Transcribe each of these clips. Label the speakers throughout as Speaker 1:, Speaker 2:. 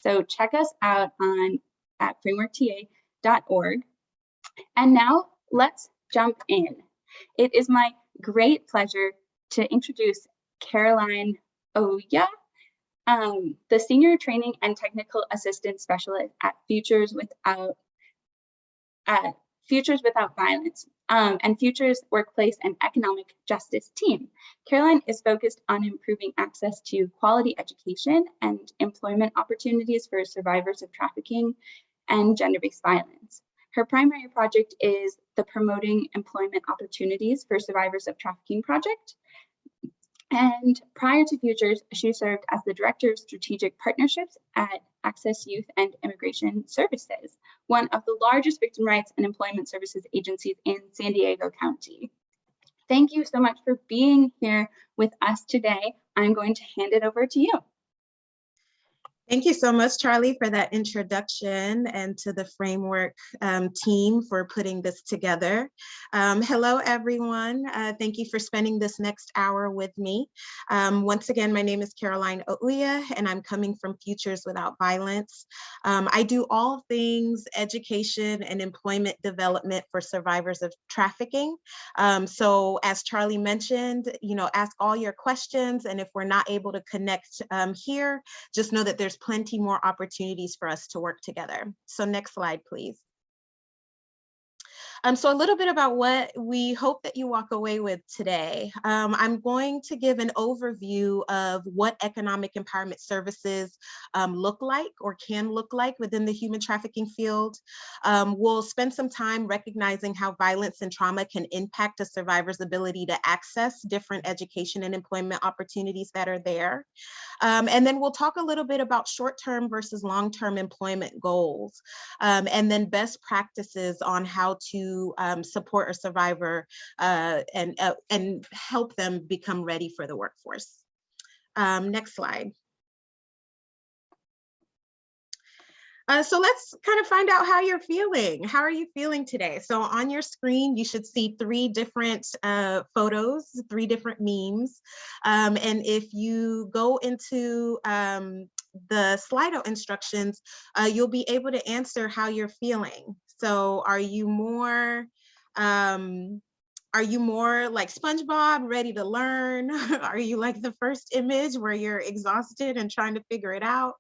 Speaker 1: So check us out at frameworkta.org. And now let's jump in. It is my great pleasure to introduce Carolyn Ouya, the Senior Training and Technical Assistance Specialist at Futures Without Violence and Futures Workplace and Economic Justice team. Carolyn is focused on improving access to quality education and employment opportunities for survivors of trafficking and gender-based violence. Her primary project is the Promoting Employment Opportunities for Survivors of Trafficking project. And prior to Futures, she served as the Director of Strategic Partnerships at Access Youth and Immigration Services, one of the largest victim rights and employment services agencies in San Diego County. Thank you so much for being here with us today. I'm going to hand it over to you.
Speaker 2: Thank you so much, Charlie, for that introduction, and to the Framework team for putting this together. Hello, everyone. Thank you for spending this next hour with me. Once again, my name is Carolyn Ouya, and I'm coming from Futures Without Violence. I do all things education and employment development for survivors of trafficking. So as Charlie mentioned, ask all your questions, and if we're not able to connect here, just know that there's plenty more opportunities for us to work together. So next slide, please. So a little bit about what we hope that you walk away with today. I'm going to give an overview of what economic empowerment services look like or can look like within the human trafficking field. We'll spend some time recognizing how violence and trauma can impact a survivor's ability to access different education and employment opportunities that are there. And then we'll talk a little bit about short-term versus long-term employment goals, and then best practices on how to support a survivor and help them become ready for the workforce. Next slide. So let's kind of find out how you're feeling. How are you feeling today? So on your screen, you should see 3 different photos, 3 different memes. And if you go into the Slido instructions, you'll be able to answer how you're feeling. So are you more like SpongeBob, ready to learn? Are you like the first image where you're exhausted and trying to figure it out?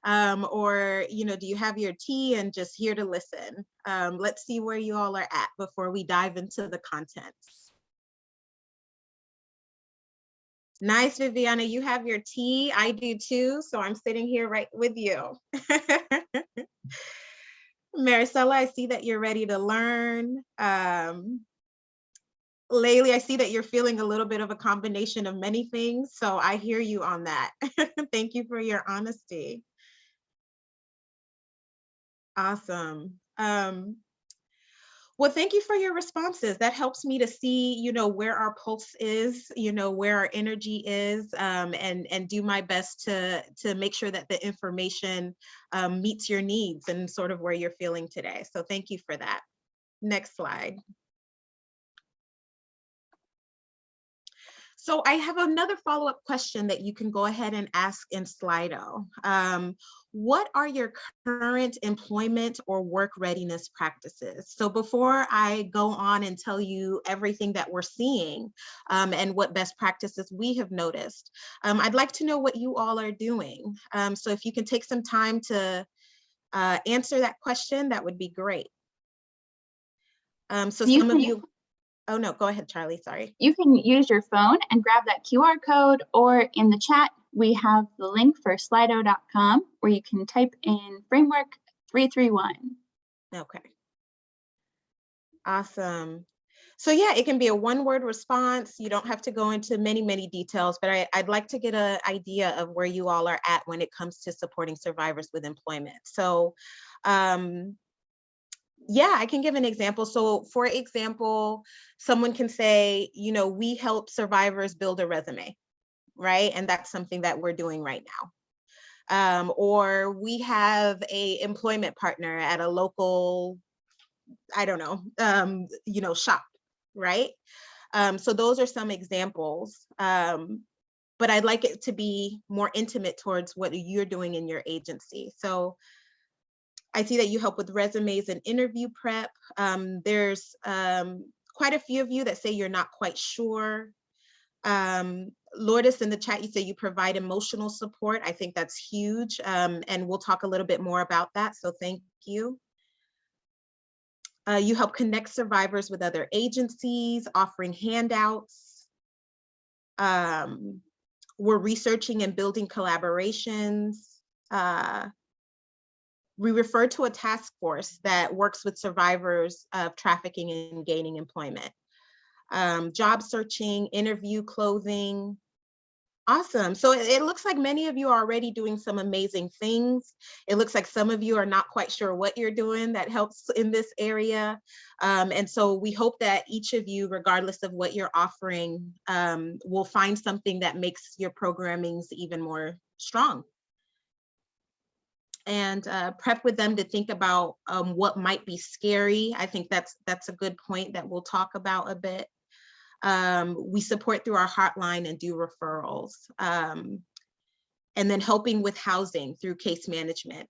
Speaker 2: Or, do you have your tea and just here to listen? Let's see where you all are at before we dive into the contents. Nice, Viviana, you have your tea. I do too, so I'm sitting here right with you. Maricela, I see that you're ready to learn. Laylee, I see that you're feeling a little bit of a combination of many things, so I hear you on that. Thank you for your honesty. Awesome. Well, thank you for your responses. That helps me to see, where our pulse is, where our energy is, and do my best to make sure that the information meets your needs and sort of where you're feeling today. So thank you for that. Next slide. So I have another follow-up question that you can go ahead and ask in Slido. What are your current employment or work readiness practices? So before I go on and tell you everything that we're seeing and what best practices we have noticed, I'd like to know what you all are doing. So if you can take some time to answer that question, that would be great. So some of you, oh no, go ahead, Charlie, sorry.
Speaker 1: You can use your phone and grab that QR code, or in the chat, we have the link for slido.com where you can type in framework 331.
Speaker 2: Okay. Awesome. So yeah, it can be a 1-word response. You don't have to go into many details, but I'd like to get an idea of where you all are at when it comes to supporting survivors with employment. So yeah, I can give an example. So for example, someone can say, we help survivors build a resume, right? And that's something that we're doing right now. Or we have a employment partner at a local, I don't know, shop, right? So those are some examples. but I'd like it to be more intimate towards what you're doing in your agency. So I see that you help with resumes and interview prep. There's quite a few of you that say you're not quite sure. Lourdes, in the chat, you say you provide emotional support. I think that's huge. And we'll talk a little bit more about that. So thank you. You help connect survivors with other agencies, offering handouts. We're researching and building collaborations. We refer to a task force that works with survivors of trafficking and gaining employment. Job searching, interview clothing. Awesome. So it looks like many of you are already doing some amazing things. It looks like some of you are not quite sure what you're doing that helps in this area. And so we hope that each of you, regardless of what you're offering, will find something that makes your programmings even more strong. And prep with them to think about what might be scary. I think that's a good point that we'll talk about a bit. We support through our hotline and do referrals. And then helping with housing through case management.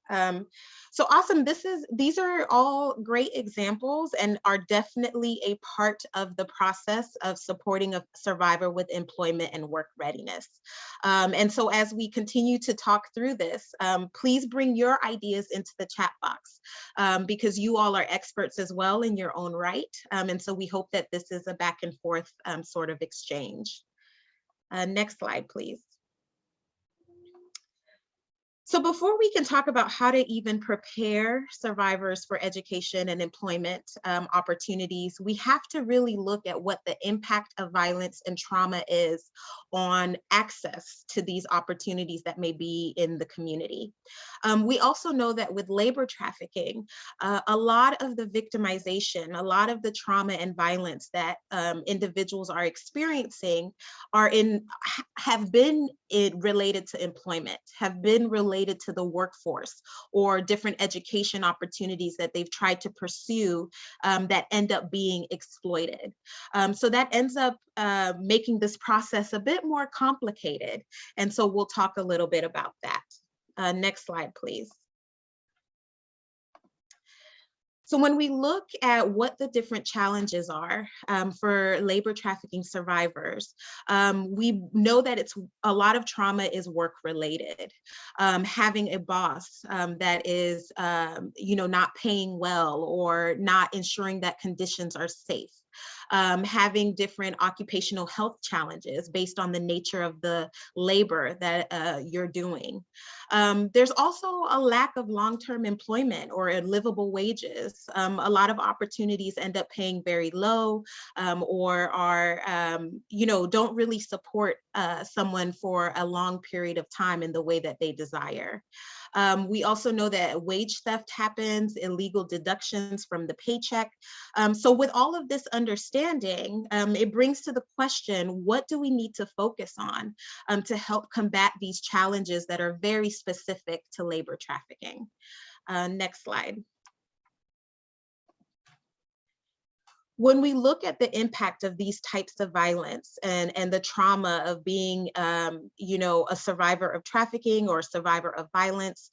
Speaker 2: So awesome, these are all great examples and are definitely a part of the process of supporting a survivor with employment and work readiness. And so as we continue to talk through this, please bring your ideas into the chat box because you all are experts as well in your own right. And so we hope that this is a back and forth sort of exchange. Next slide, please. So before we can talk about how to even prepare survivors for education and employment opportunities, we have to really look at what the impact of violence and trauma is on access to these opportunities that may be in the community. We also know that with labor trafficking, a lot of the victimization, a lot of the trauma and violence that individuals are experiencing have been related to employment, have been related to the workforce or different education opportunities that they've tried to pursue that end up being exploited. So that ends up making this process a bit more complicated. And so we'll talk a little bit about that. Next slide, please. So when we look at what the different challenges are for labor trafficking survivors, we know that a lot of trauma is work related. Having a boss that is, not paying well or not ensuring that conditions are safe. Having different occupational health challenges based on the nature of the labor that you're doing. There's also a lack of long-term employment or livable wages. A lot of opportunities end up paying very low or are, don't really support someone for a long period of time in the way that they desire. We also know that wage theft happens, illegal deductions from the paycheck. So with all of this understanding, it brings to the question, what do we need to focus on to help combat these challenges that are very specific to labor trafficking? Next slide. When we look at the impact of these types of violence and the trauma of being, a survivor of trafficking or a survivor of violence,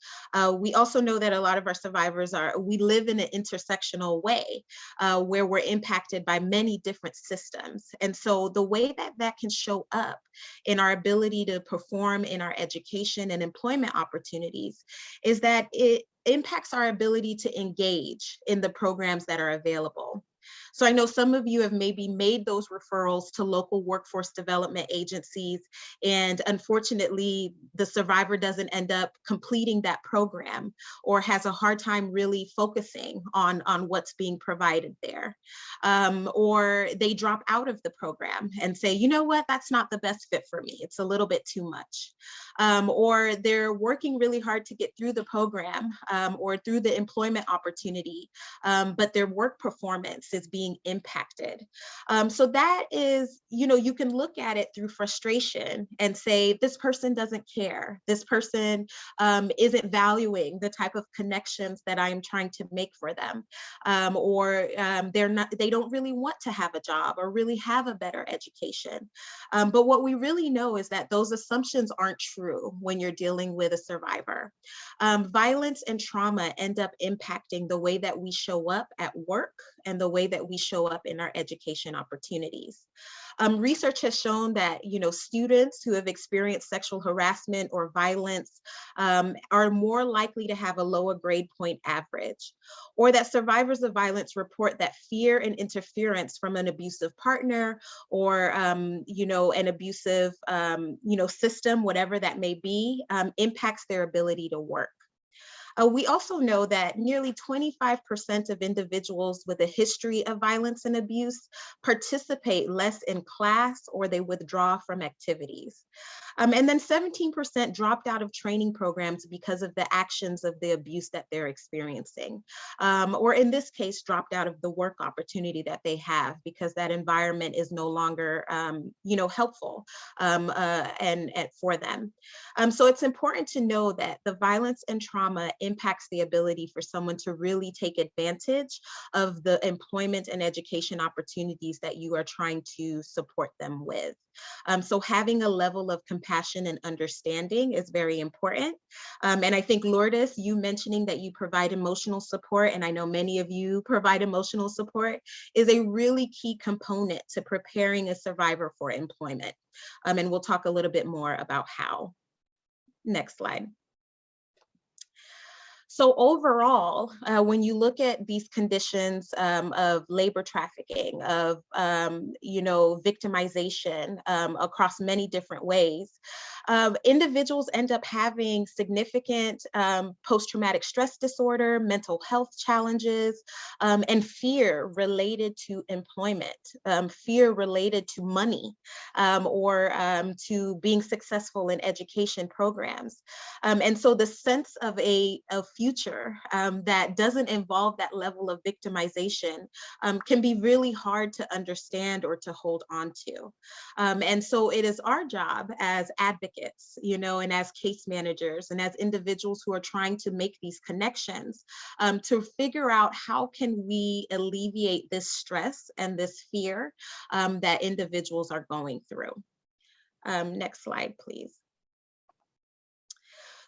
Speaker 2: we also know that a lot of our survivors we live in an intersectional way where we're impacted by many different systems. And so the way that that can show up in our ability to perform in our education and employment opportunities is that it impacts our ability to engage in the programs that are available. So I know some of you have maybe made those referrals to local workforce development agencies, and unfortunately, the survivor doesn't end up completing that program or has a hard time really focusing on what's being provided there. Or they drop out of the program and say, you know what, that's not the best fit for me. It's a little bit too much. Or they're working really hard to get through the program or through the employment opportunity, but their work performance abuse is being impacted. So that is, you can look at it through frustration and say, this person doesn't care. This person isn't valuing the type of connections that I'm trying to make for them. Or they don't really want to have a job or really have a better education. But what we really know is that those assumptions aren't true when you're dealing with a survivor. Violence and trauma end up impacting the way that we show up at work and the way that we show up in our education opportunities. Research has shown that, students who have experienced sexual harassment or violence are more likely to have a lower grade point average, or that survivors of violence report that fear and interference from an abusive partner or, an abusive, system, whatever that may be, impacts their ability to work. We also know that nearly 25% of individuals with a history of violence and abuse participate less in class or they withdraw from activities. And then 17% dropped out of training programs because of the actions of the abuse that they're experiencing. Or in this case, dropped out of the work opportunity that they have because that environment is no longer, helpful and for them. So it's important to know that the violence and trauma impacts the ability for someone to really take advantage of the employment and education opportunities that you are trying to support them with. So having a level of compassion and understanding is very important. And I think, Lourdes, you mentioning that you provide emotional support, and I know many of you provide emotional support, is a really key component to preparing a survivor for employment. And we'll talk a little bit more about how. Next slide. So overall, when you look at these conditions of labor trafficking, of victimization across many different ways, individuals end up having significant post-traumatic stress disorder, mental health challenges, and fear related to employment, fear related to money, or to being successful in education programs. And so the sense of a future that doesn't involve that level of victimization can be really hard to understand or to hold on to. And so it is our job as advocates, and as case managers and as individuals who are trying to make these connections to figure out how can we alleviate this stress and this fear that individuals are going through. Next slide, please.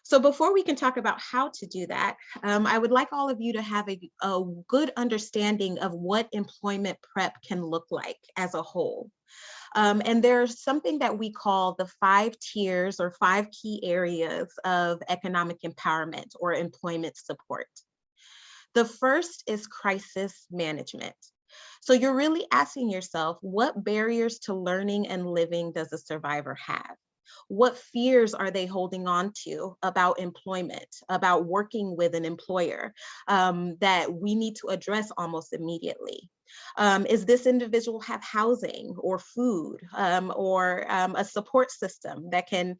Speaker 2: So before we can talk about how to do that, I would like all of you to have a good understanding of what employment prep can look like as a whole. And there's something that we call the 5 tiers or 5 key areas of economic empowerment or employment support. The first is crisis management. So you're really asking yourself, what barriers to learning and living does a survivor have? What fears are they holding on to about employment, about working with an employer that we need to address almost immediately? Is this individual have housing or food or a support system that can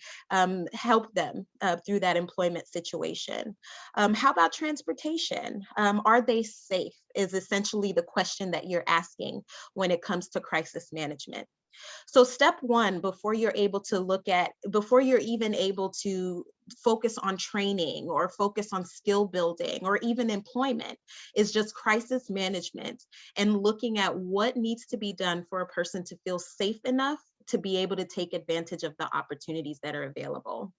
Speaker 2: help them through that employment situation? How about transportation? Are they safe is essentially the question that you're asking when it comes to crisis management. So step one, before you're even able to focus on training or focus on skill building or even employment, is just crisis management and looking at what needs to be done for a person to feel safe enough to be able to take advantage of the opportunities that are available.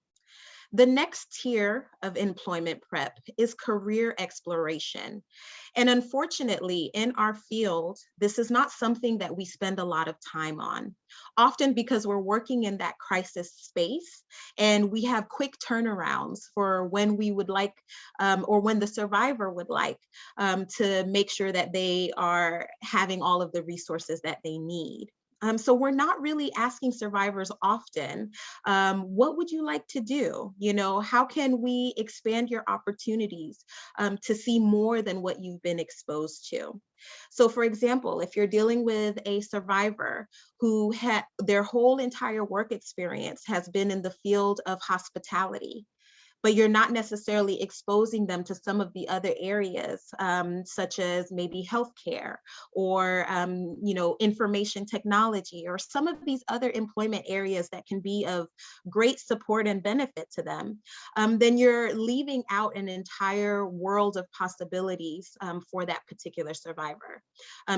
Speaker 2: The next tier of employment prep is career exploration. And unfortunately, in our field, this is not something that we spend a lot of time on, often because we're working in that crisis space and we have quick turnarounds for when we would like, or when the survivor would like to make sure that they are having all of the resources that they need. So we're not really asking survivors often, what would you like to do? How can we expand your opportunities to see more than what you've been exposed to? So for example, if you're dealing with a survivor who their whole entire work experience has been in the field of hospitality, but you're not necessarily exposing them to some of the other areas, such as maybe healthcare or information technology, or some of these other employment areas that can be of great support and benefit to them, then you're leaving out an entire world of possibilities for that particular survivor.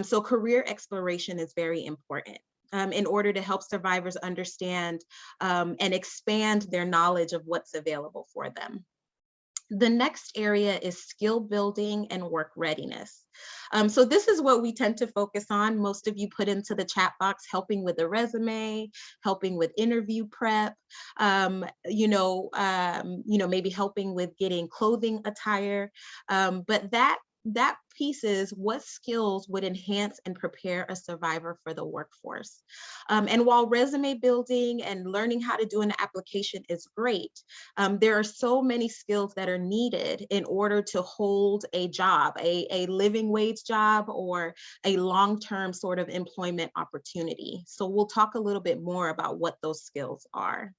Speaker 2: So career exploration is very important. In order to help survivors understand and expand their knowledge of what's available for them. The next area is skill building and work readiness. So this is what we tend to focus on. Most of you put into the chat box, helping with the resume, helping with interview prep, maybe helping with getting clothing attire. But that piece is what skills would enhance and prepare a survivor for the workforce. And while resume building and learning how to do an application is great, there are so many skills that are needed in order to hold a job, a living wage job, or a long-term sort of employment opportunity. So we'll talk a little bit more about what those skills are.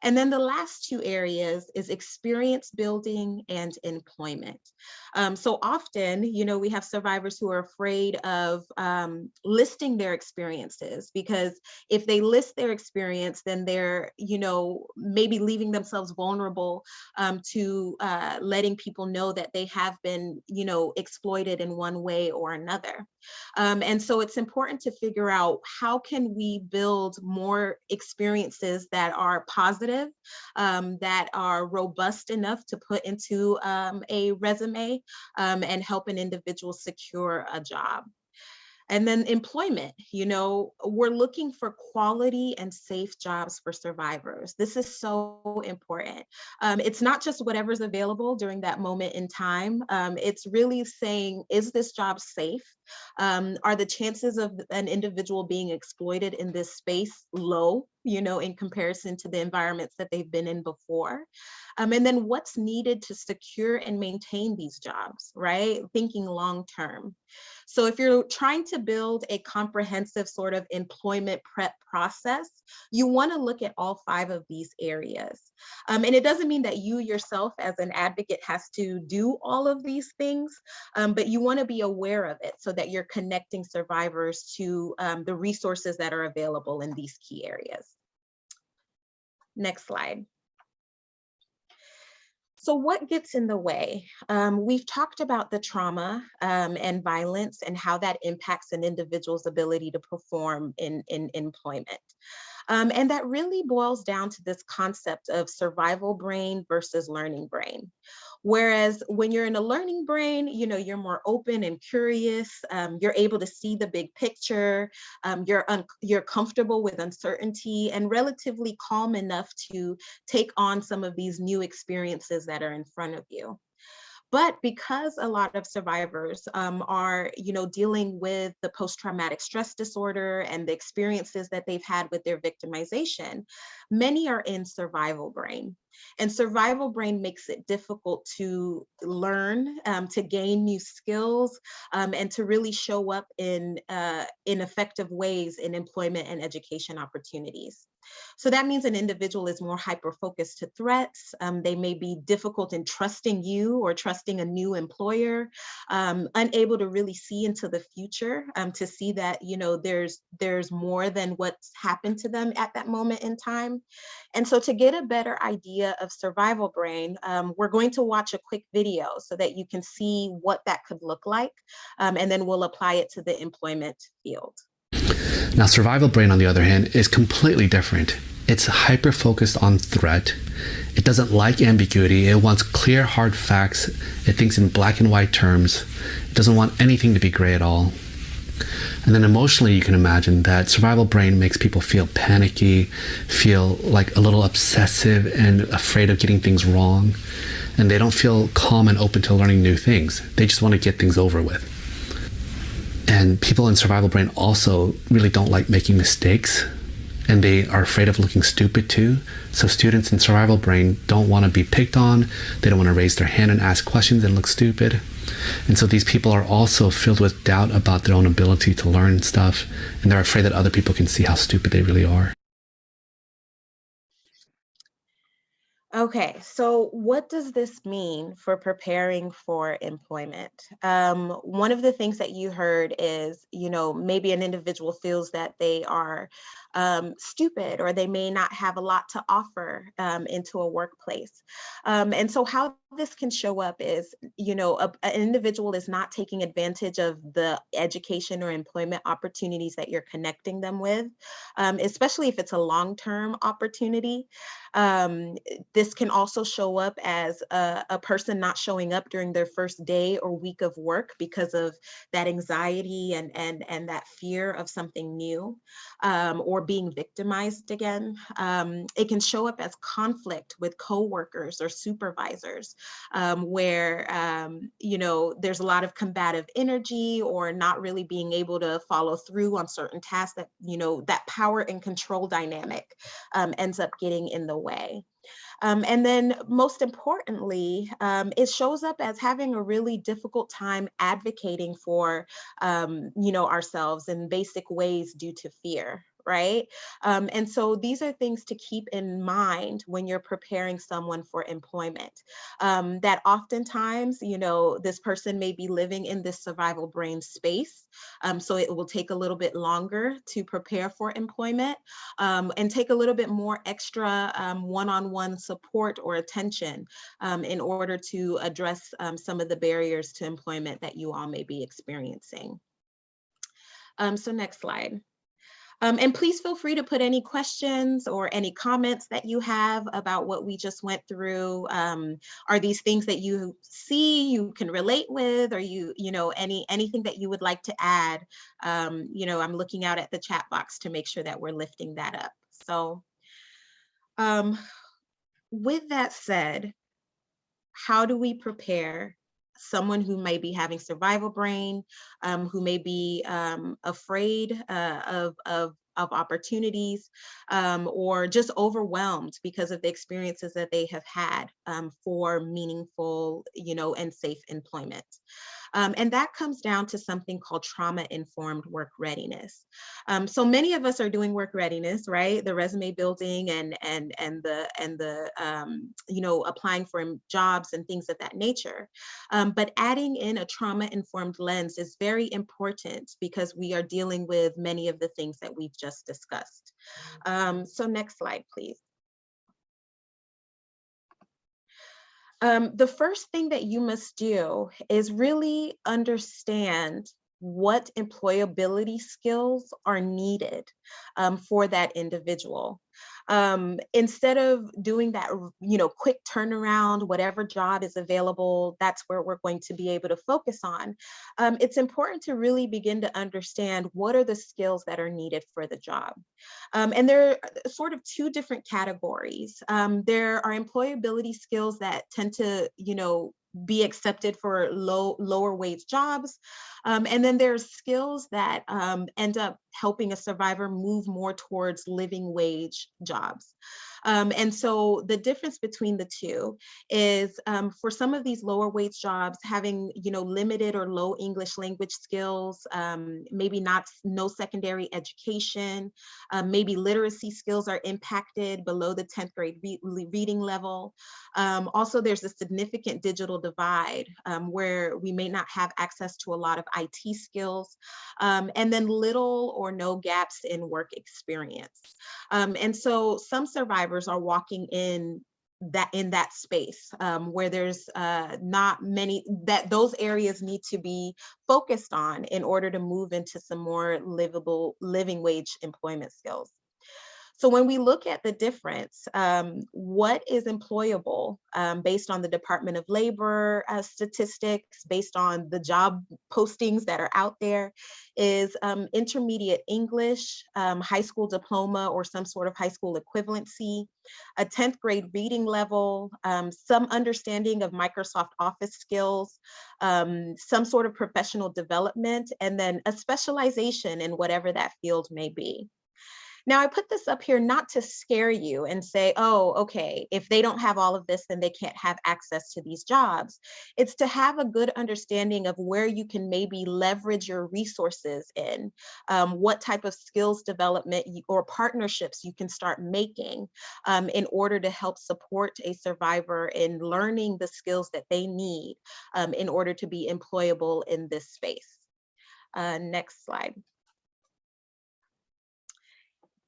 Speaker 2: And then the last two areas is experience building and employment. So often, we have survivors who are afraid of listing their experiences, because if they list their experience, then they're, maybe leaving themselves vulnerable to letting people know that they have been, exploited in one way or another. And so it's important to figure out, how can we build more experiences that are positive, that are robust enough to put into a resume and help an individual secure a job. And then employment, we're looking for quality and safe jobs for survivors. This is so important. It's not just whatever's available during that moment in time. It's really saying, is this job safe? Are the chances of an individual being exploited in this space low, in comparison to the environments that they've been in before? And then what's needed to secure and maintain these jobs, right? Thinking long term. So if you're trying to build a comprehensive sort of employment prep process, you want to look at all 5 of these areas. And it doesn't mean that you yourself as an advocate has to do all of these things, but you want to be aware of it so that you're connecting survivors to the resources that are available in these key areas. Next slide. So what gets in the way? We've talked about the trauma and violence and how that impacts an individual's ability to perform in employment. And that really boils down to this concept of survival brain versus learning brain. Whereas when you're in a learning brain, you're more open and curious, you're able to see the big picture, you're comfortable with uncertainty and relatively calm enough to take on some of these new experiences that are in front of you. But because a lot of survivors are, dealing with the post-traumatic stress disorder and the experiences that they've had with their victimization, many are in survival brain. And survival brain makes it difficult to learn, to gain new skills, and to really show up in effective ways in employment and education opportunities. So that means an individual is more hyper-focused to threats. They may be difficult in trusting you or trusting a new employer, unable to really see into the future, to see that, there's more than what's happened to them at that moment in time. And so to get a better idea of survival brain, we're going to watch a quick video so that you can see what that could look like, and then we'll apply it to the employment field.
Speaker 3: Now, survival brain, on the other hand, is completely different. It's hyper-focused on threat. It doesn't like ambiguity. It wants clear, hard facts. It thinks in black and white terms. It doesn't want anything to be gray at all. And then emotionally, you can imagine that survival brain makes people feel panicky, feel like a little obsessive and afraid of getting things wrong. And they don't feel calm and open to learning new things. They just want to get things over with. And people in survival brain also really don't like making mistakes, and they are afraid of looking stupid too. So students in survival brain don't want to be picked on. They don't want to raise their hand and ask questions and look stupid. And so these people are also filled with doubt about their own ability to learn stuff, and they're afraid that other people can see how stupid they really are.
Speaker 2: Okay, so what does this mean for preparing for employment? One of the things that you heard is, maybe an individual feels that they are stupid, or they may not have a lot to offer into a workplace. And so how this can show up is, an individual is not taking advantage of the education or employment opportunities that you're connecting them with, especially if it's a long-term opportunity. This can also show up as a person not showing up during their first day or week of work because of that anxiety and that fear of something new, or being victimized again. It can show up as conflict with coworkers or supervisors, where there's a lot of combative energy, or not really being able to follow through on certain tasks, that that power and control dynamic ends up getting in the way. And then most importantly, it shows up as having a really difficult time advocating for, ourselves in basic ways due to fear. Right. And so these are things to keep in mind when you're preparing someone for employment. That oftentimes, this person may be living in this survival brain space. So it will take a little bit longer to prepare for employment, and take a little bit more extra one-on-one support or attention in order to address some of the barriers to employment that you all may be experiencing. So next slide. And please feel free to put any questions or any comments that you have about what we just went through. Are these things that you see, you can relate with, or anything that you would like to add? I'm looking out at the chat box to make sure that we're lifting that up. So with that said, how do we prepare someone who may be having survival brain, who may be afraid of opportunities, or just overwhelmed because of the experiences that they have had, for meaningful, and safe employment? And that comes down to something called trauma-informed work readiness. So many of us are doing work readiness, right? The resume building and the applying for jobs and things of that nature. But adding in a trauma-informed lens is very important, because we are dealing with many of the things that we've just discussed. So next slide, please. The first thing that you must do is really understand what employability skills are needed for that individual. Instead of doing that, quick turnaround, whatever job is available, that's where we're going to be able to focus on. It's important to really begin to understand what are the skills that are needed for the job. And there are sort of two different categories. There are employability skills that tend to, be accepted for lower wage jobs. And then there's skills that end up helping a survivor move more towards living wage jobs. And so the difference between the two is, for some of these lower wage jobs, having limited or low English language skills, maybe no secondary education, maybe literacy skills are impacted below the 10th grade reading level. Also, there's a significant digital divide, where we may not have access to a lot of IT skills, and then little or no gaps in work experience. And so some survivors are walking in that space, where there's not many, that those areas need to be focused on in order to move into some more living wage employment skills. So when we look at the difference, what is employable, based on the Department of Labor statistics, based on the job postings that are out there, is intermediate English, high school diploma or some sort of high school equivalency, a 10th grade reading level, some understanding of Microsoft Office skills, some sort of professional development, and then a specialization in whatever that field may be. Now, I put this up here not to scare you and say, oh, okay, if they don't have all of this, then they can't have access to these jobs. It's to have a good understanding of where you can maybe leverage your resources in, what type of skills development or partnerships you can start making in order to help support a survivor in learning the skills that they need in order to be employable in this space. Next slide.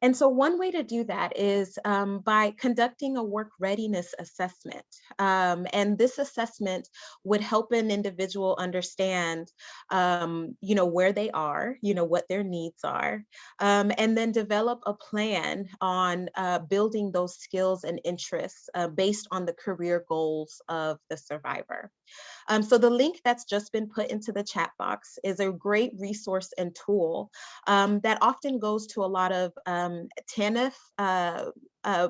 Speaker 2: And so one way to do that is by conducting a work readiness assessment. And this assessment would help an individual understand, where they are, what their needs are, and then develop a plan on building those skills and interests based on the career goals of the survivor. So the link that's just been put into the chat box is a great resource and tool that often goes to a lot of TANF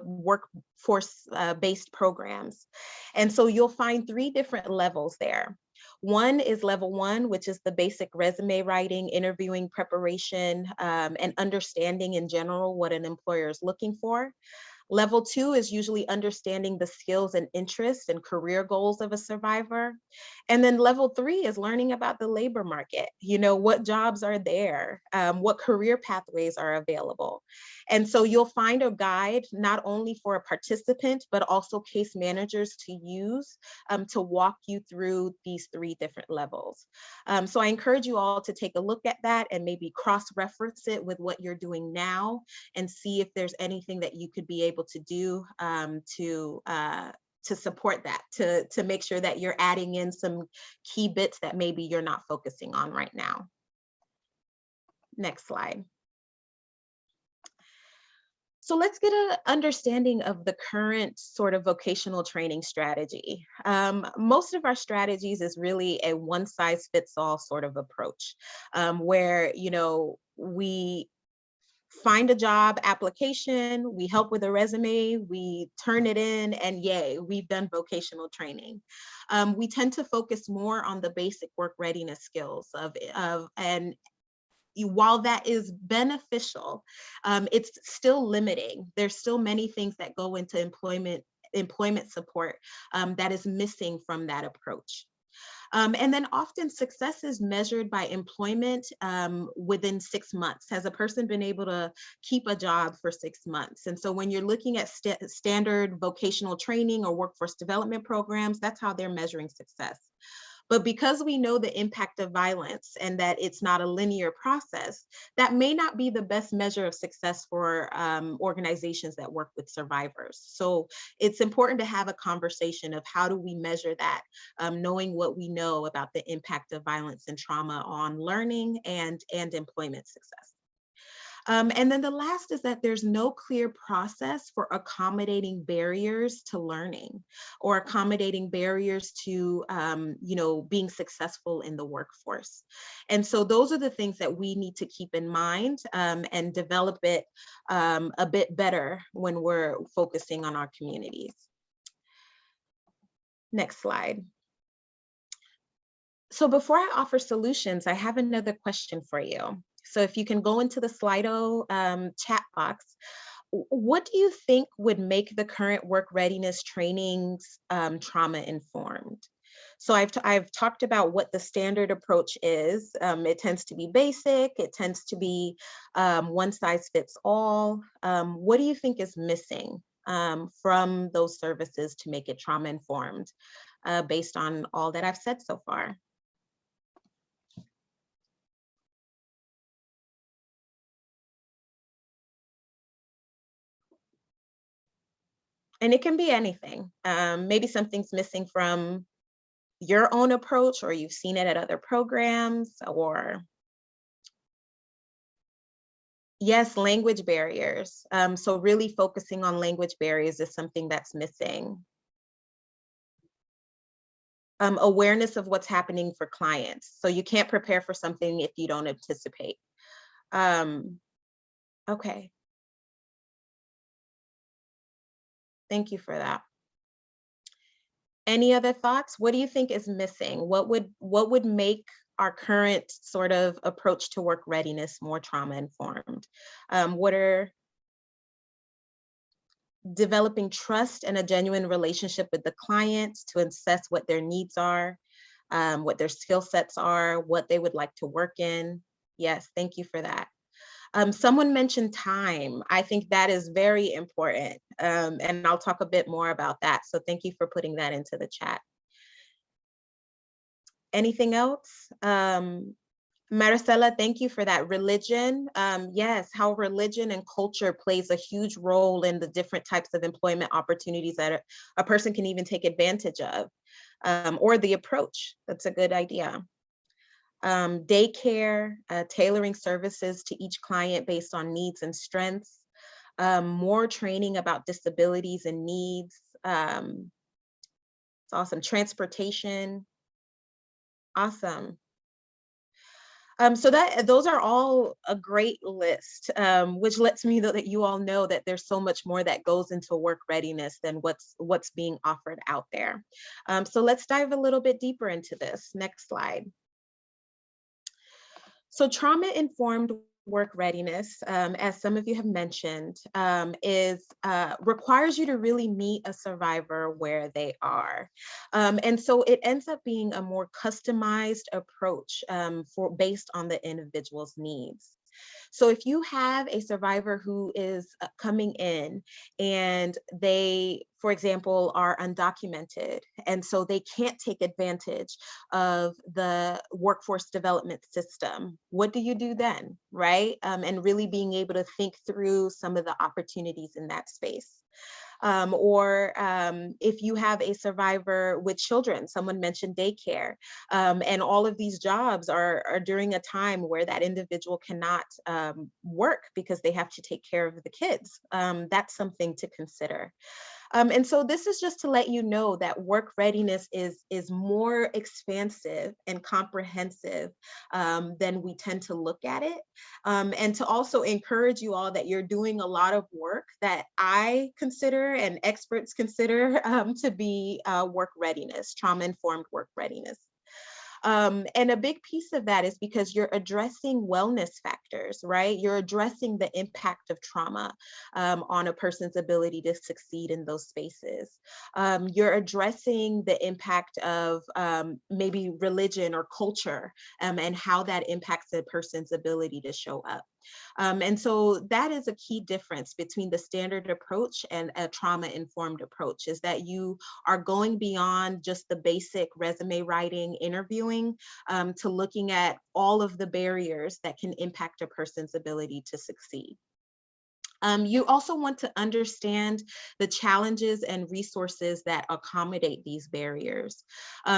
Speaker 2: workforce-based programs. And so you'll find 3 different levels there. One is level 1, which is the basic resume writing, interviewing preparation, and understanding in general what an employer is looking for. Level 2 is usually understanding the skills and interests and career goals of a survivor. And then level 3 is learning about the labor market, what jobs are there, what career pathways are available. And so you'll find a guide not only for a participant, but also case managers to use to walk you through these 3 different levels. So I encourage you all to take a look at that and maybe cross-reference it with what you're doing now and see if there's anything that you could be able to do to support that, to make sure that you're adding in some key bits that maybe you're not focusing on right now. Next slide. So let's get an understanding of the current sort of vocational training strategy. Most of our strategies is really a one-size-fits-all sort of approach, where we find a job application, we help with a resume, we turn it in, and yay, we've done vocational training. We tend to focus more on the basic work readiness skills and while that is beneficial, it's still limiting. There's still many things that go into employment support that is missing from that approach. And then often success is measured by employment within 6 months. Has a person been able to keep a job for 6 months? And so when you're looking at standard vocational training or workforce development programs, that's how they're measuring success. But because we know the impact of violence and that it's not a linear process, that may not be the best measure of success for organizations that work with survivors. So it's important to have a conversation of how do we measure that, knowing what we know about the impact of violence and trauma on learning and employment success. And then the last is that there's no clear process for accommodating barriers to learning or accommodating barriers to, being successful in the workforce. And so those are the things that we need to keep in mind and develop it a bit better when we're focusing on our communities. Next slide. So before I offer solutions, I have another question for you. So if you can go into the Slido chat box, what do you think would make the current work readiness trainings trauma informed? So I've talked about what the standard approach is. It tends to be basic. It tends to be one size fits all. What do you think is missing from those services to make it trauma informed based on all that I've said so far? And it can be anything. Maybe something's missing from your own approach, or you've seen it at other programs, or yes, language barriers. So really focusing on language barriers is something that's missing. Awareness of what's happening for clients. So you can't prepare for something if you don't anticipate. Okay. Thank you for that. Any other thoughts? What do you think is missing? What would make our current sort of approach to work readiness more trauma informed? What are developing trust and a genuine relationship with the clients to assess what their needs are, what their skill sets are, what they would like to work in. Yes, thank you for that. Someone mentioned time. I think that is very important, and I'll talk a bit more about that. So thank you for putting that into the chat. Anything else? Maricela, thank you for that. Religion, yes, how religion and culture plays a huge role in the different types of employment opportunities that a person can even take advantage of, or the approach. That's a good idea. Daycare, tailoring services to each client based on needs and strengths, more training about disabilities and needs. It's awesome. Transportation, awesome. So those are all a great list, which lets me know that you all know that there's so much more that goes into work readiness than what's being offered out there. So let's dive a little bit deeper into this. Next slide. So trauma-informed work readiness, as some of you have mentioned, requires you to really meet a survivor where they are. And so it ends up being a more customized approach based on the individual's needs. So if you have a survivor who is coming in and they, for example, are undocumented, and so they can't take advantage of the workforce development system, what do you do then, right? And really being able to think through some of the opportunities in that space. Or if you have a survivor with children, someone mentioned daycare, and all of these jobs are during a time where that individual cannot work because they have to take care of the kids. That's something to consider. And so this is just to let you know that work readiness is more expansive and comprehensive than we tend to look at it. And to also encourage you all that you're doing a lot of work that I consider and experts consider to be work readiness, trauma-informed work readiness. And a big piece of that is because you're addressing wellness factors, right? You're addressing the impact of trauma on a person's ability to succeed in those spaces. You're addressing the impact of maybe religion or culture and how that impacts a person's ability to show up. And so that is a key difference between the standard approach and a trauma-informed approach, is that you are going beyond just the basic resume writing, interviewing, to looking at all of the barriers that can impact a person's ability to succeed. You also want to understand the challenges and resources that accommodate these barriers.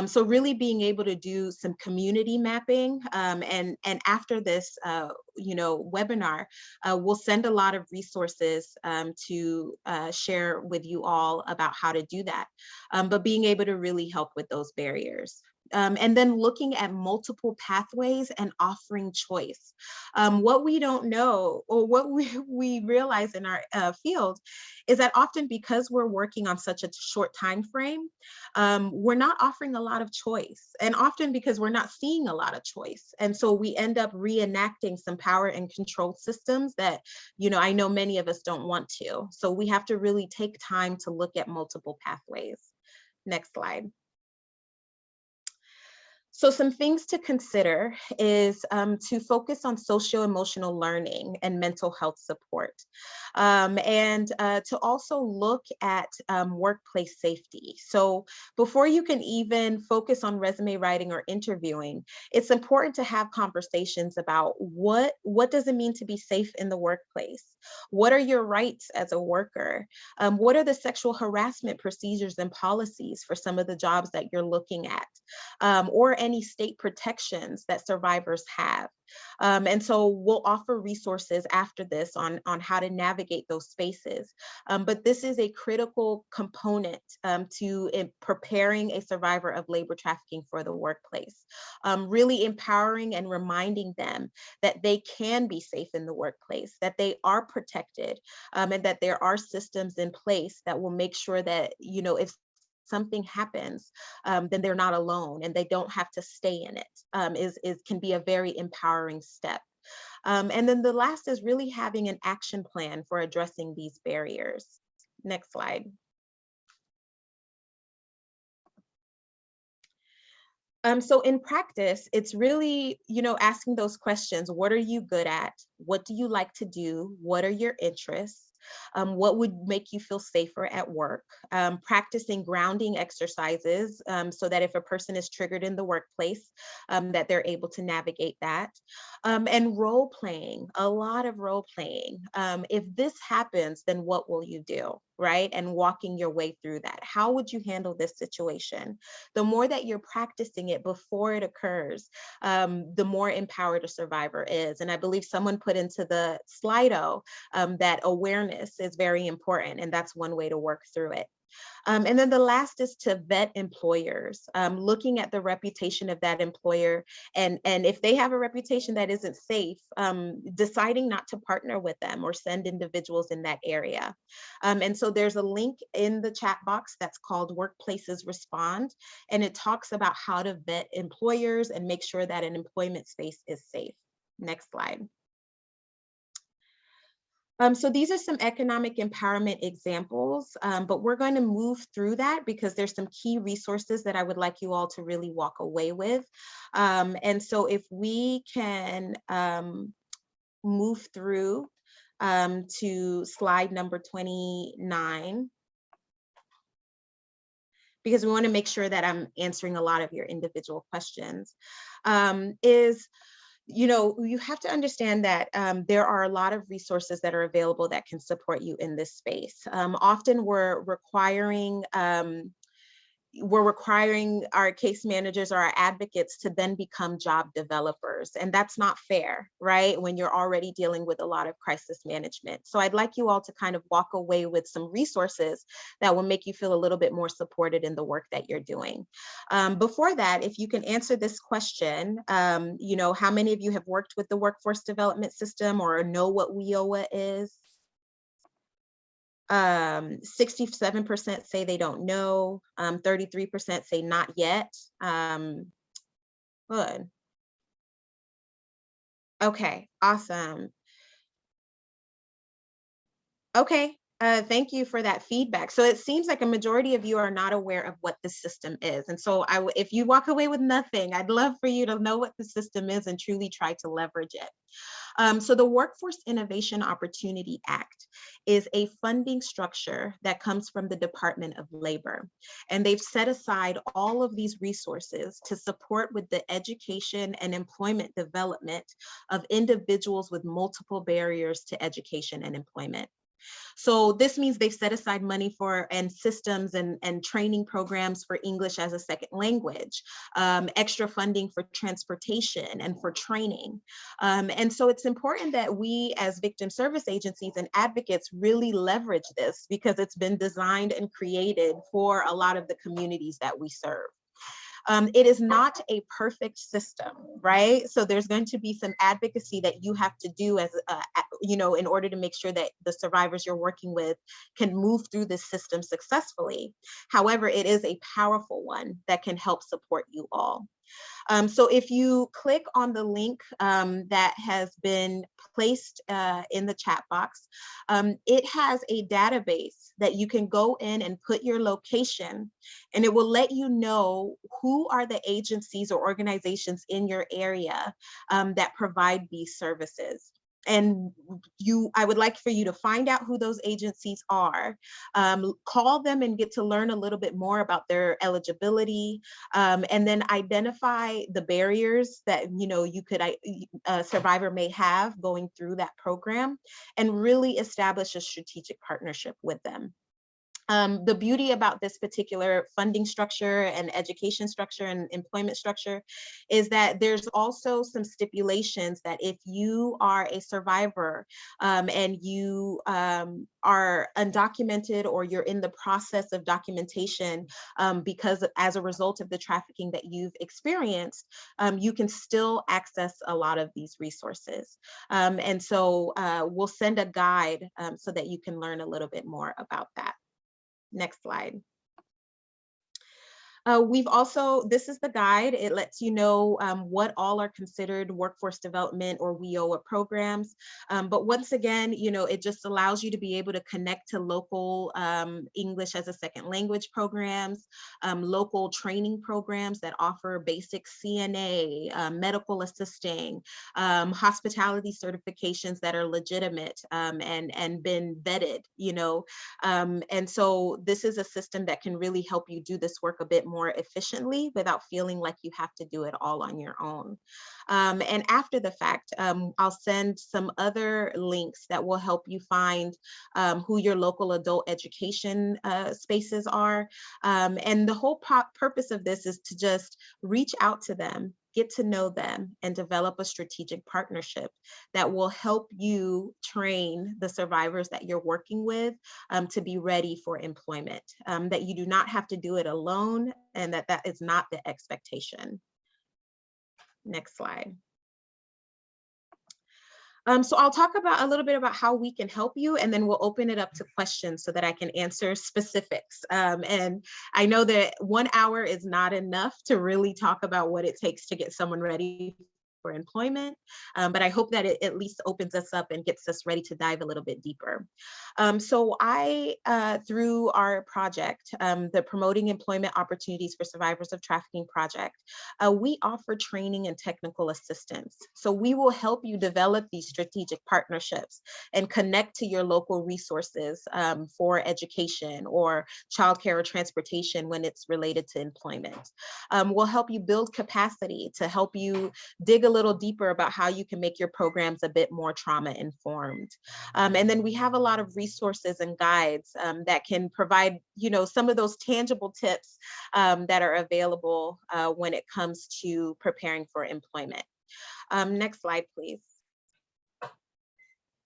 Speaker 2: So really being able to do some community mapping, and after this webinar, we'll send a lot of resources to share with you all about how to do that, but being able to really help with those barriers. And then looking at multiple pathways and offering choice. What we don't know, or what we realize in our field, is that often because we're working on such a short time frame, we're not offering a lot of choice, and often because we're not seeing a lot of choice. And so we end up reenacting some power and control systems that, I know many of us don't want to. So we have to really take time to look at multiple pathways. Next slide. So some things to consider is to focus on socio-emotional learning and mental health support, and to also look at workplace safety. So before you can even focus on resume writing or interviewing, it's important to have conversations about what does it mean to be safe in the workplace? What are your rights as a worker? What are the sexual harassment procedures and policies for some of the jobs that you're looking at? Or any state protections that survivors have. And so we'll offer resources after this on how to navigate those spaces. But this is a critical component to preparing a survivor of labor trafficking for the workplace. Really empowering and reminding them that they can be safe in the workplace, that they are protected, and that there are systems in place that will make sure that, if something happens, then they're not alone and they don't have to stay in it, can be a very empowering step. And then the last is really having an action plan for addressing these barriers. Next slide. So in practice, it's really, asking those questions. What are you good at? What do you like to do? What are your interests? What would make you feel safer at work? Practicing grounding exercises so that if a person is triggered in the workplace, that they're able to navigate that. And role playing, a lot of role playing. If this happens, then what will you do, right? And walking your way through that. How would you handle this situation? The more that you're practicing it before it occurs, the more empowered a survivor is. And I believe someone put into the Slido that awareness is very important, and that's one way to work through it. And then the last is to vet employers, looking at the reputation of that employer. And if they have a reputation that isn't safe, deciding not to partner with them or send individuals in that area. And so there's a link in the chat box that's called Workplaces Respond. And it talks about how to vet employers and make sure that an employment space is safe. Next slide. So these are some economic empowerment examples, but we're going to move through that because there's some key resources that I would like you all to really walk away with. And so if we can move through to slide number 29, because we want to make sure that I'm answering a lot of your individual questions, you have to understand that there are a lot of resources that are available that can support you in this space. Often we're requiring our case managers or our advocates to then become job developers. And that's not fair, right? When you're already dealing with a lot of crisis management. So I'd like you all to kind of walk away with some resources that will make you feel a little bit more supported in the work that you're doing. Before that, if you can answer this question, how many of you have worked with the workforce development system or know what WIOA is? 67% say they don't know, 33% say not yet. Good. Okay, awesome. Okay, thank you for that feedback. So it seems like a majority of you are not aware of what the system is. And so if you walk away with nothing, I'd love for you to know what the system is and truly try to leverage it. So the Workforce Innovation Opportunity Act is a funding structure that comes from the Department of Labor. And they've set aside all of these resources to support with the education and employment development of individuals with multiple barriers to education and employment. So this means they've set aside money for and systems and training programs for English as a second language, extra funding for transportation and for training. And so it's important that we as victim service agencies and advocates really leverage this because it's been designed and created for a lot of the communities that we serve. It is not a perfect system, right? So there's going to be some advocacy that you have to do as, in order to make sure that the survivors you're working with can move through this system successfully. However, it is a powerful one that can help support you all. So if you click on the link that has been placed in the chat box, it has a database that you can go in and put your location, and it will let you know who are the agencies or organizations in your area that provide these services. And I would like for you to find out who those agencies are, call them and get to learn a little bit more about their eligibility, and then identify the barriers that a survivor may have going through that program, and really establish a strategic partnership with them. The beauty about this particular funding structure and education structure and employment structure is that there's also some stipulations that if you are a survivor and you are undocumented or you're in the process of documentation because as a result of the trafficking that you've experienced, you can still access a lot of these resources. And so we'll send a guide so that you can learn a little bit more about that. Next slide. We've also, this is the guide. It lets you know what all are considered workforce development or WIOA programs. But once again, it just allows you to be able to connect to local English as a second language programs, local training programs that offer basic CNA, medical assisting, hospitality certifications that are legitimate and been vetted, and so this is a system that can really help you do this work a bit more efficiently without feeling like you have to do it all on your own. And after the fact, I'll send some other links that will help you find who your local adult education spaces are. And the whole purpose of this is to just reach out to them, get to know them, and develop a strategic partnership that will help you train the survivors that you're working with to be ready for employment, that you do not have to do it alone, and that is not the expectation. Next slide. So I'll talk about a little bit about how we can help you, and then we'll open it up to questions so that I can answer specifics. And I know that 1 hour is not enough to really talk about what it takes to get someone ready for employment, but I hope that it at least opens us up and gets us ready to dive a little bit deeper. So through our project, the Promoting Employment Opportunities for Survivors of Trafficking project, we offer training and technical assistance. So we will help you develop these strategic partnerships and connect to your local resources for education or childcare or transportation when it's related to employment. We'll help you build capacity to help you dig a little deeper about how you can make your programs a bit more trauma informed. And then we have a lot of resources and guides that can provide, some of those tangible tips that are available when it comes to preparing for employment. Next slide, please.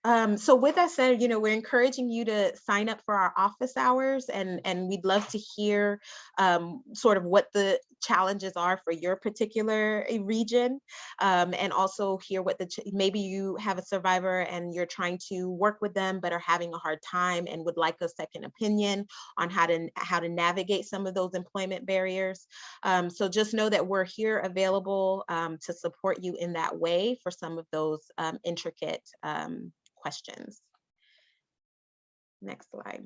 Speaker 2: So with that said, we're encouraging you to sign up for our office hours, and we'd love to hear sort of what the challenges are for your particular region, and also hear what maybe you have a survivor and you're trying to work with them but are having a hard time and would like a second opinion on how to navigate some of those employment barriers. So just know that we're here available to support you in that way for some of those intricate questions. Next slide.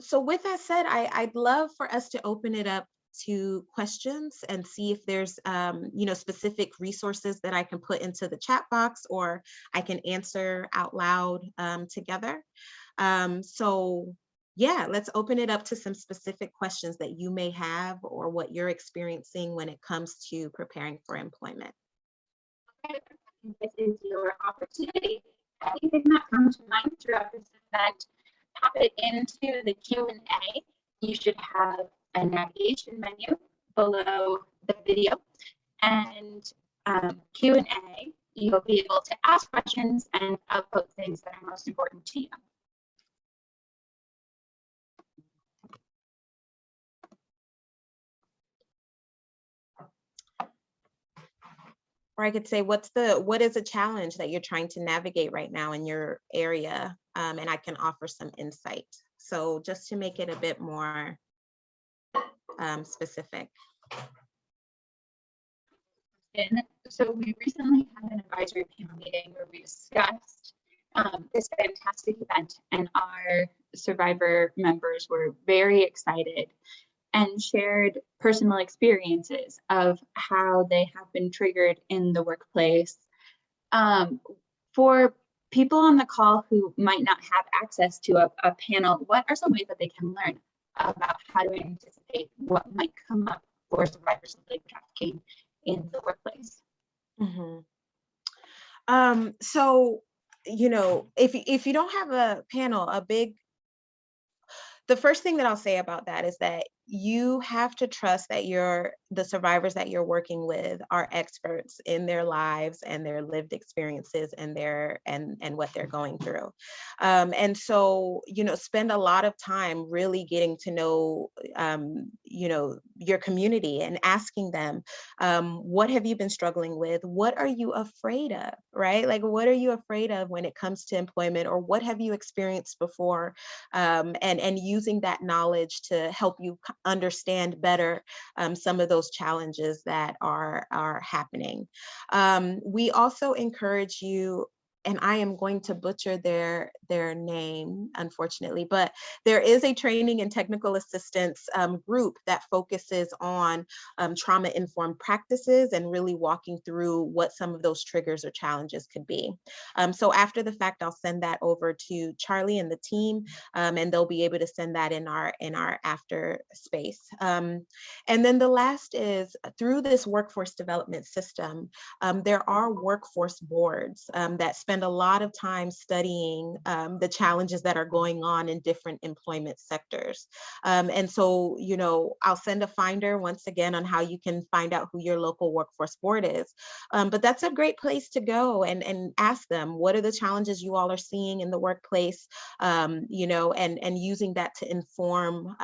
Speaker 2: So with that said, I'd love for us to open it up to questions and see if there's specific resources that I can put into the chat box or I can answer out loud together. So yeah, let's open it up to some specific questions that you may have or what you're experiencing when it comes to preparing for employment.
Speaker 1: This is your opportunity. Anything that comes to mind throughout this event, pop it into the Q&A. You should have a navigation menu below the video, and Q&A, you'll be able to ask questions and upvote things that are most important to you.
Speaker 2: Or I could say, what is a challenge that you're trying to navigate right now in your area? And I can offer some insight. So just to make it a bit more specific.
Speaker 1: So we recently had an advisory panel meeting where we discussed this fantastic event, and our survivor members were very excited and shared personal experiences of how they have been triggered in the workplace. For people on the call who might not have access to a panel, what are some ways that they can learn about how to anticipate what might come up for survivors of labor trafficking in the workplace?
Speaker 2: Mm-hmm. So, if you don't have a panel, the first thing that I'll say about that is that you have to trust that the survivors that you're working with are experts in their lives and their lived experiences and what they're going through. And so, spend a lot of time really getting to know, your community and asking them, what have you been struggling with? What are you afraid of, right? Like, what are you afraid of when it comes to employment, or what have you experienced before? And using that knowledge to help you understand better some of those challenges that are happening. We also encourage you, and I am going to butcher their name, unfortunately, but there is a training and technical assistance group that focuses on trauma-informed practices and really walking through what some of those triggers or challenges could be. So after the fact, I'll send that over to Charlie and the team, and they'll be able to send that in our after space. And then the last is, through this workforce development system, there are workforce boards that spend a lot of time studying the challenges that are going on in different employment sectors. And so, you know, I'll send a finder once again on how you can find out who your local workforce board is. But that's a great place to go and ask them, what are the challenges you all are seeing in the workplace, you know, and using that to inform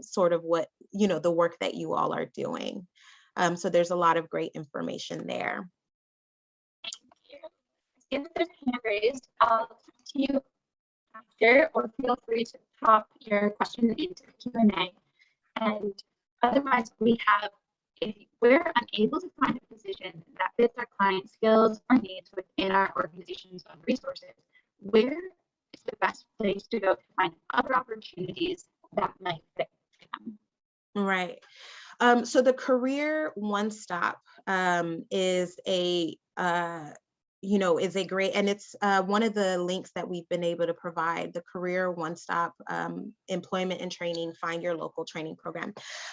Speaker 2: sort of what, you know, the work that you all are doing. So there's a lot of great information there.
Speaker 1: If there's a hand raised, I'll talk to you after, or feel free to pop your question into the Q&A. And otherwise, we have, if we're unable to find a position that fits our client skills or needs within our organization's own resources, where is the best place to go to find other opportunities that might fit them?
Speaker 2: Right. So the Career One Stop is a you know, is a great, and it's one of the links that we've been able to provide, the Career One Stop Employment and Training, Find Your Local Training Program.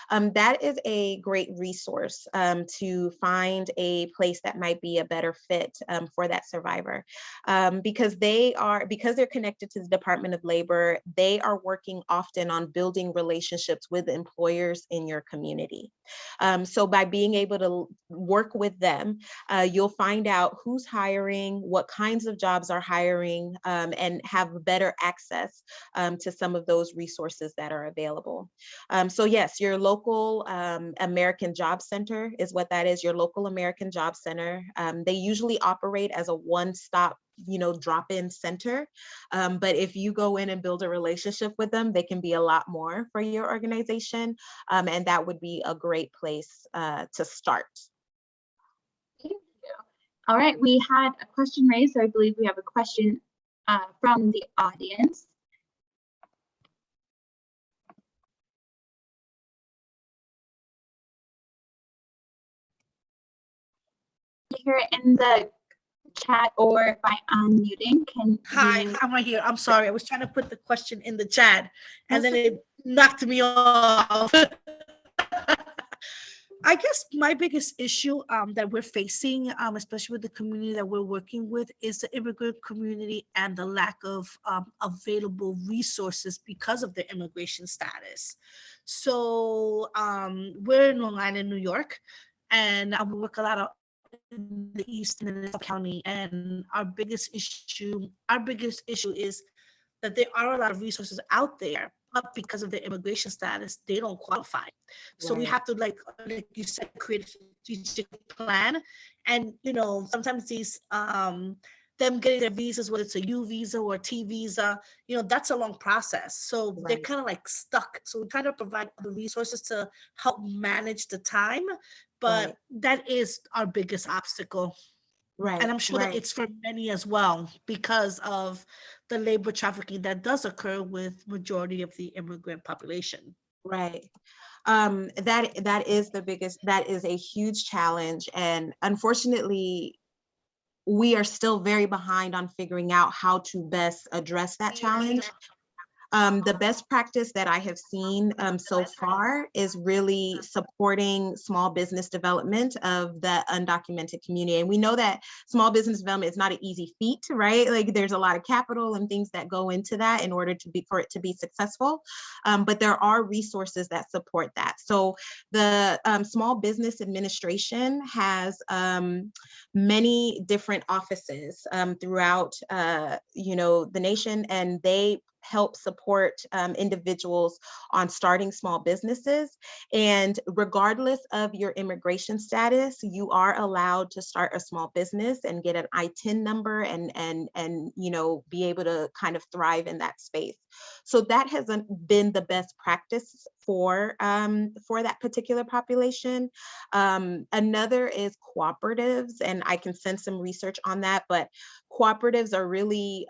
Speaker 2: That is a great resource to find a place that might be a better fit for that survivor, because they're connected to the Department of Labor. They are working often on building relationships with employers in your community. So by being able to work with them, you'll find out who's hiring, what kinds of jobs are hiring, and have better access to some of those resources that are available. So yes, your local American Job Center is what that is, your local American Job Center. They usually operate as a one-stop, you know, drop-in center. But if you go in and build a relationship with them, they can be a lot more for your organization. And that would be a great place to start.
Speaker 1: All right, we had a question raised, so I believe we have a question from the audience. You hear it in the chat or by unmuting?
Speaker 4: Hi, I'm right here. I'm sorry. I was trying to put the question in the chat and then it knocked me off. I guess my biggest issue that we're facing, especially with the community that we're working with, is the immigrant community and the lack of available resources because of their immigration status. So we're in Long Island, New York, and I work a lot of in the East and the South County, and our biggest issue is that there are a lot of resources out there, but because of their immigration status, they don't qualify. So we have to, like you said, create a strategic plan. And, you know, sometimes these, them getting their visas, whether it's a U visa or a T visa, you know, that's a long process. So they're kind of like stuck. So we kind of provide the resources to help manage the time, but that is our biggest obstacle. Right. And I'm sure that it's for many as well, because of the labor trafficking that does occur with majority of the immigrant population.
Speaker 2: Right. That is the biggest, that is a huge challenge. And unfortunately, we are still very behind on figuring out how to best address that challenge. The best practice that I have seen so far is really supporting small business development of the undocumented community. And we know that small business development is not an easy feat, right? Like there's a lot of capital and things that go into that in order for it to be successful. But there are resources that support that. So the Small Business Administration has many different offices throughout, you know, the nation, and they help support individuals on starting small businesses. And regardless of your immigration status, you are allowed to start a small business and get an ITIN number and you know, be able to kind of thrive in that space. So that has been the best practice for that particular population. Another is cooperatives, and I can send some research on that, but cooperatives are really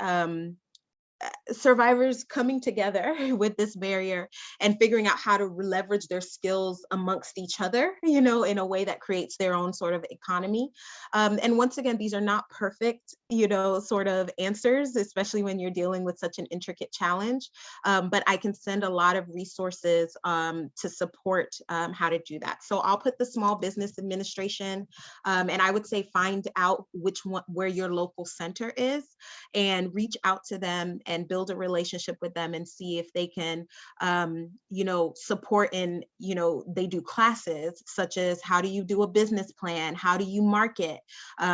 Speaker 2: survivors coming together with this barrier and figuring out how to leverage their skills amongst each other, you know, in a way that creates their own sort of economy. And once again, these are not perfect, you know, sort of answers, especially when you're dealing with such an intricate challenge. But I can send a lot of resources to support how to do that. So I'll put the Small Business Administration, and I would say find out which one, where your local center is, and reach out to them and build a relationship with them and see if they can, you know, support in, you know, they do classes such as how do you do a business plan? How do you market?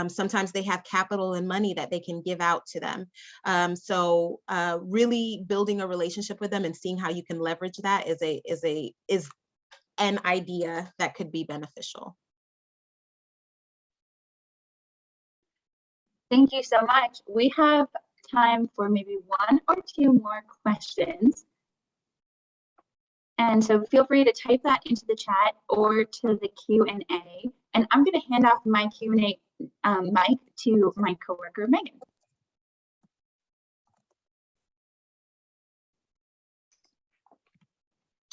Speaker 2: Sometimes they have capital and money that they can give out to them. So really building a relationship with them and seeing how you can leverage that is an idea that could be beneficial.
Speaker 1: Thank you so much. We have time for maybe one or two more questions. And so feel free to type that into the chat or to the Q&A. And I'm going to hand off my Q&A mic to my coworker, Megan.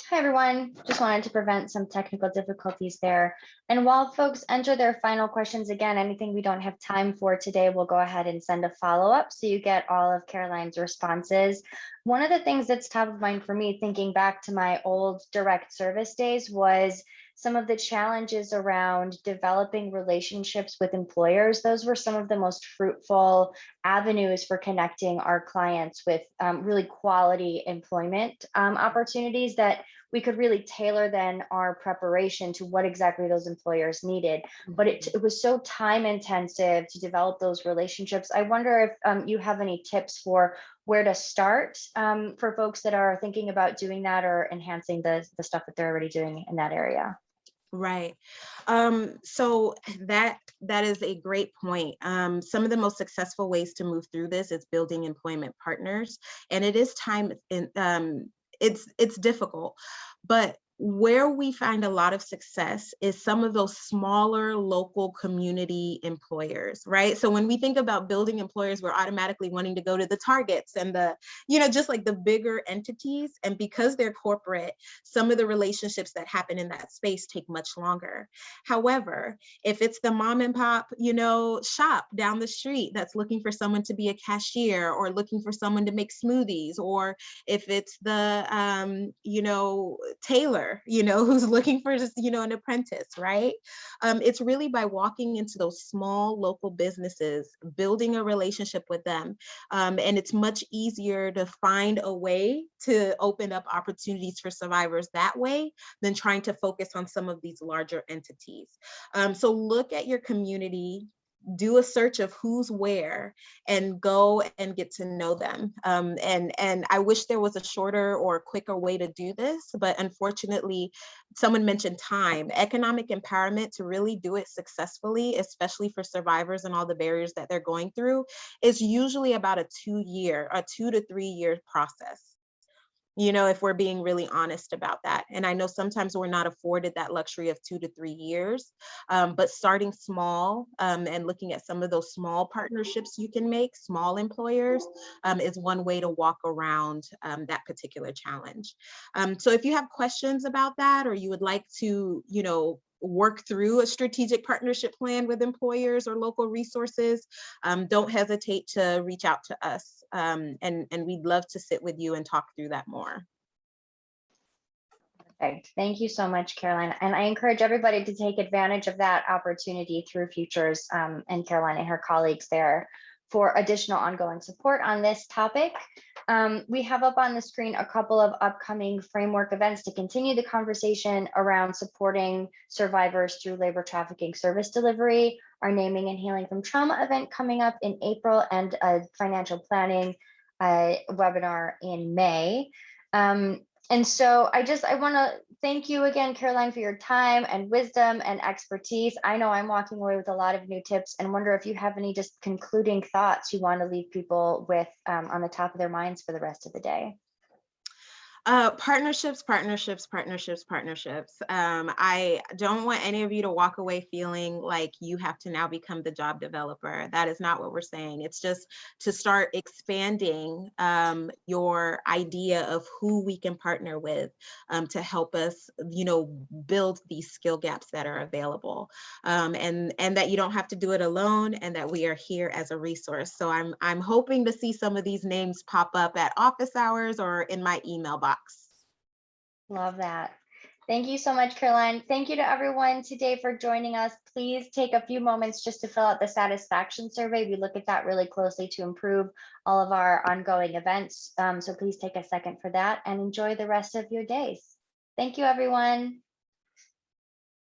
Speaker 5: Hi, everyone. Just wanted to prevent some technical difficulties there. And while folks enter their final questions, again, anything we don't have time for today, we'll go ahead and send a follow-up so you get all of Caroline's responses. One of the things that's top of mind for me, thinking back to my old direct service days, was some of the challenges around developing relationships with employers. Those were some of the most fruitful avenues for connecting our clients with really quality employment opportunities that we could really tailor then our preparation to what exactly those employers needed. But it was so time intensive to develop those relationships. I wonder if you have any tips for where to start for folks that are thinking about doing that or enhancing the stuff that they're already doing in that area.
Speaker 2: Right. So that is a great point. Some of the most successful ways to move through this is building employment partners, and it is time in, it's difficult, but where we find a lot of success is some of those smaller local community employers, right? So when we think about building employers, we're automatically wanting to go to the Targets and the, you know, just like the bigger entities. And because they're corporate, some of the relationships that happen in that space take much longer. However, if it's the mom and pop, you know, shop down the street that's looking for someone to be a cashier or looking for someone to make smoothies, or if it's the, you know, tailor, you know, who's looking for just, you know, an apprentice, right? It's really by walking into those small local businesses, building a relationship with them. And it's much easier to find a way to open up opportunities for survivors that way than trying to focus on some of these larger entities. So look at your community, do a search of who's where, and go and get to know them. And I wish there was a shorter or quicker way to do this, but unfortunately, someone mentioned time. Economic empowerment, to really do it successfully, especially for survivors and all the barriers that they're going through, is usually about a 2 to 3 year process. You know, if we're being really honest about that. And I know sometimes we're not afforded that luxury of 2 to 3 years, but starting small and looking at some of those small partnerships you can make, small employers, is one way to walk around that particular challenge. So if you have questions about that, or you would like to, you know, work through a strategic partnership plan with employers or local resources, don't hesitate to reach out to us. And we'd love to sit with you and talk through that more.
Speaker 5: Perfect. Thank you so much, Caroline. And I encourage everybody to take advantage of that opportunity through Futures and Caroline and her colleagues there for additional ongoing support on this topic. We have up on the screen a couple of upcoming framework events to continue the conversation around supporting survivors through labor trafficking service delivery, our Naming and Healing from Trauma event coming up in April, and a financial planning webinar in May. And so I want to thank you again, Caroline, for your time and wisdom and expertise. I know I'm walking away with a lot of new tips, and wonder if you have any just concluding thoughts you want to leave people with on the top of their minds for the rest of the day.
Speaker 2: Partnerships. I don't want any of you to walk away feeling like you have to now become the job developer. That is not what we're saying. It's just to start expanding your idea of who we can partner with to help us, build these skill gaps that are available, and that you don't have to do it alone, and that we are here as a resource. So I'm hoping to see some of these names pop up at office hours or in my email box.
Speaker 5: Love that. Thank you so much, Caroline. Thank you to everyone today for joining us. Please take a few moments just to fill out the satisfaction survey. We look at that really closely to improve all of our ongoing events. So please take a second for that and enjoy the rest of your days. Thank you, everyone.